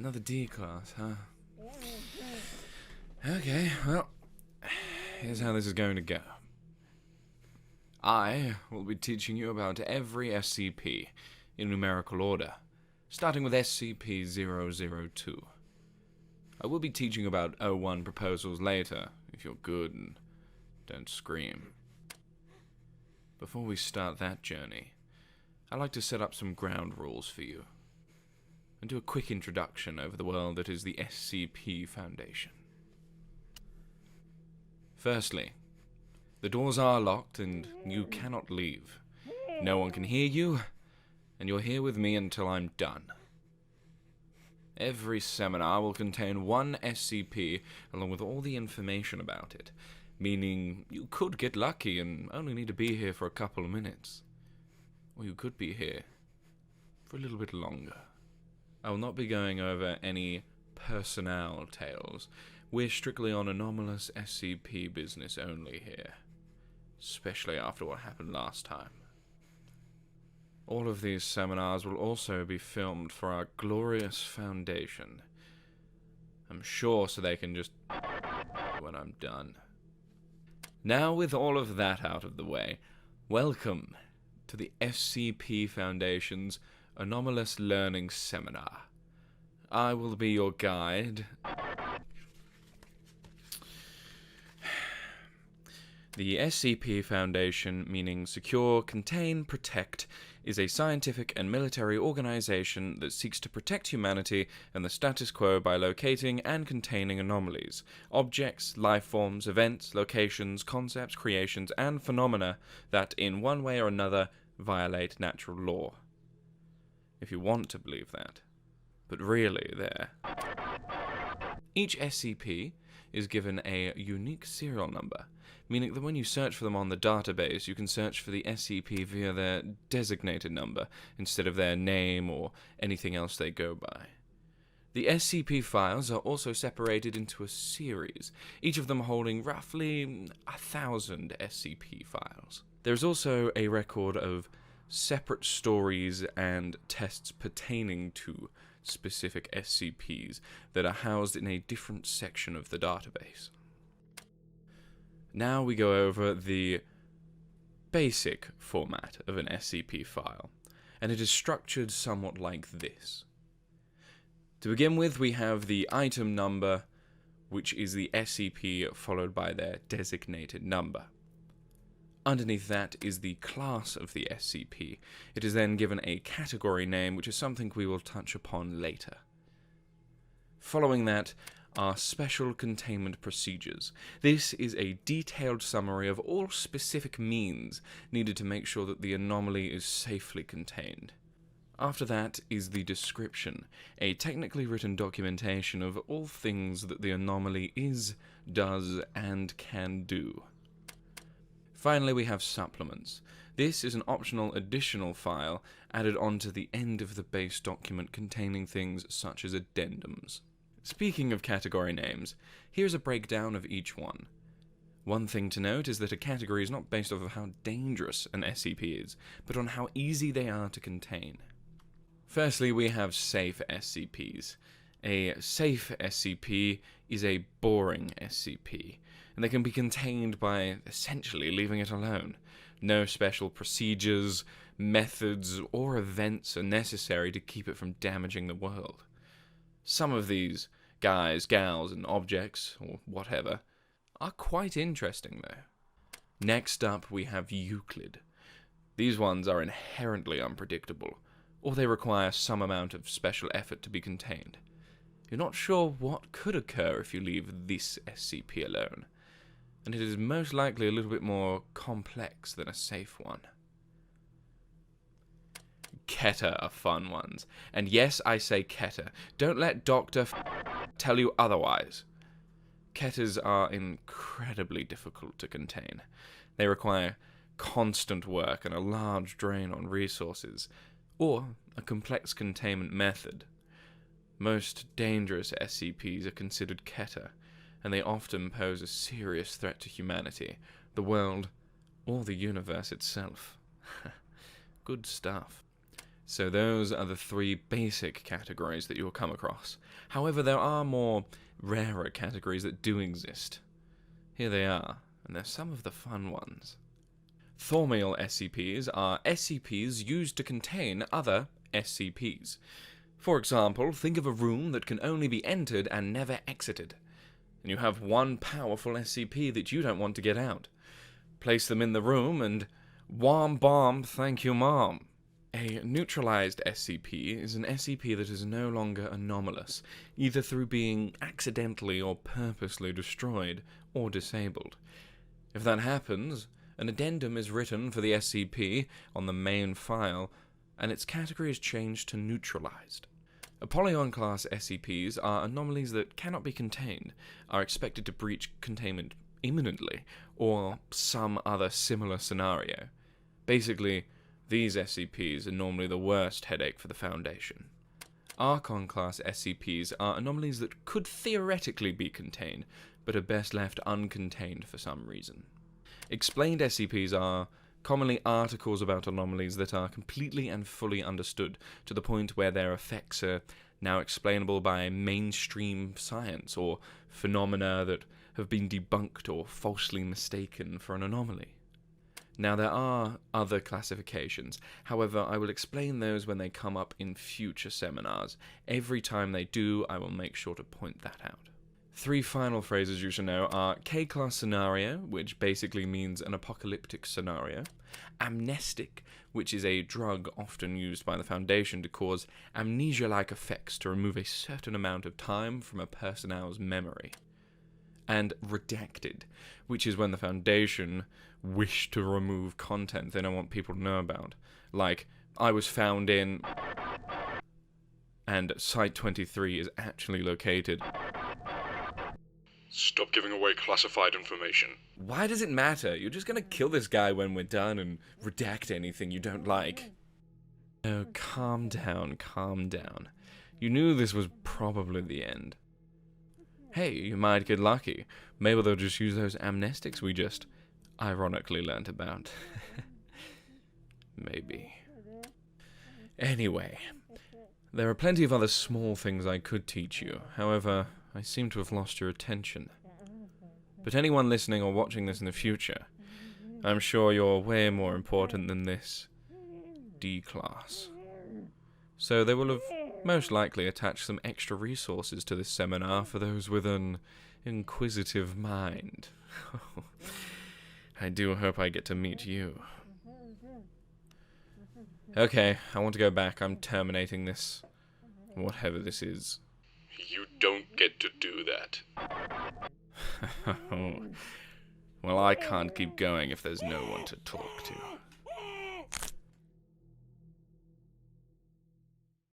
Another D class, huh? Okay, well, here's how this is going to go. I will be teaching you about every SCP in numerical order, starting with SCP-002. I will be teaching about O1 proposals later, if you're good and don't scream. Before we start that journey, I'd like to set up some ground rules for you, and do a quick introduction over the world that is the SCP Foundation. Firstly, the doors are locked and you cannot leave. No one can hear you, and you're here with me until I'm done. Every seminar will contain one SCP along with all the information about it, meaning you could get lucky and only need to be here for a couple of minutes. Or you could be here for a little bit longer. I will not be going over any personnel tales. We're strictly on anomalous SCP business only here, especially after what happened last time. All of these seminars will also be filmed for our glorious foundation. I'm sure so they can just when I'm done. Now with all of that out of the way, welcome to the SCP Foundation's Anomalous Learning Seminar. I will be your guide. The SCP Foundation, meaning Secure, Contain, Protect, is a scientific and military organization that seeks to protect humanity and the status quo by locating and containing anomalies, objects, life forms, events, locations, concepts, creations, and phenomena that, in one way or another, violate natural law. If you want to believe that. But really, there. Each SCP is given a unique serial number, meaning that when you search for them on the database, you can search for the SCP via their designated number, instead of their name or anything else they go by. The SCP files are also separated into a series, each of them holding roughly 1,000 SCP files. There's also a record of separate stories and tests pertaining to specific SCPs that are housed in a different section of the database. Now we go over the basic format of an SCP file, and it is structured somewhat like this. To begin with, we have the item number, which is the SCP followed by their designated number. Underneath that is the class of the SCP. It is then given a category name, which is something we will touch upon later. Following that are special containment procedures. This is a detailed summary of all specific means needed to make sure that the anomaly is safely contained. After that is the description, a technically written documentation of all things that the anomaly is, does, and can do. Finally, we have supplements. This is an optional additional file added onto the end of the base document containing things such as addendums. Speaking of category names, here's a breakdown of each one. One thing to note is that a category is not based off of how dangerous an SCP is, but on how easy they are to contain. Firstly, we have safe SCPs. A safe SCP is a boring SCP, and they can be contained by essentially leaving it alone. No special procedures, methods, or events are necessary to keep it from damaging the world. Some of these guys, gals, and objects, or whatever, are quite interesting though. Next up we have Euclid. These ones are inherently unpredictable, or they require some amount of special effort to be contained. You're not sure what could occur if you leave this SCP alone, and it is most likely a little bit more complex than a safe one. Keter are fun ones, and yes, I say Keter. Don't let Dr. tell you otherwise. Keters are incredibly difficult to contain. They require constant work and a large drain on resources, or a complex containment method. Most dangerous SCPs are considered Keter, and they often pose a serious threat to humanity, the world, or the universe itself. Good stuff. So those are the three basic categories that you'll come across. However, there are more rarer categories that do exist. Here they are, and they're some of the fun ones. Thaumiel SCPs are SCPs used to contain other SCPs. For example, think of a room that can only be entered and never exited. And you have one powerful SCP that you don't want to get out. Place them in the room and wham bomb, thank you mom. A neutralized SCP is an SCP that is no longer anomalous, either through being accidentally or purposely destroyed or disabled. If that happens, an addendum is written for the SCP on the main file, and its category is changed to neutralized. Apollyon class SCPs are anomalies that cannot be contained, are expected to breach containment imminently, or some other similar scenario. Basically, these SCPs are normally the worst headache for the Foundation. Archon class SCPs are anomalies that could theoretically be contained, but are best left uncontained for some reason. Explained SCPs are commonly articles about anomalies that are completely and fully understood, to the point where their effects are now explainable by mainstream science, or phenomena that have been debunked or falsely mistaken for an anomaly. Now, there are other classifications, however, I will explain those when they come up in future seminars. Every time they do, I will make sure to point that out. Three final phrases you should know are K-class scenario, which basically means an apocalyptic scenario; amnestic, which is a drug often used by the Foundation to cause amnesia-like effects to remove a certain amount of time from a personnel's memory; and redacted, which is when the Foundation wish to remove content they don't want people to know about. Like, I was found in... and Site 23 is actually located... Stop giving away classified information. Why does it matter? You're just gonna kill this guy when we're done and redact anything you don't like. Oh, calm down, calm down. You knew this was probably the end. Hey, you might get lucky. Maybe they'll just use those amnestics we just ironically learnt about. Maybe. Anyway, there are plenty of other small things I could teach you. However, I seem to have lost your attention. But anyone listening or watching this in the future, I'm sure you're way more important than this D-class. So they will have most likely attached some extra resources to this seminar for those with an inquisitive mind. I do hope I get to meet you. Okay, I want to go back. I'm terminating this. Whatever this is. You don't get to do that. Well, I can't keep going if there's no one to talk to.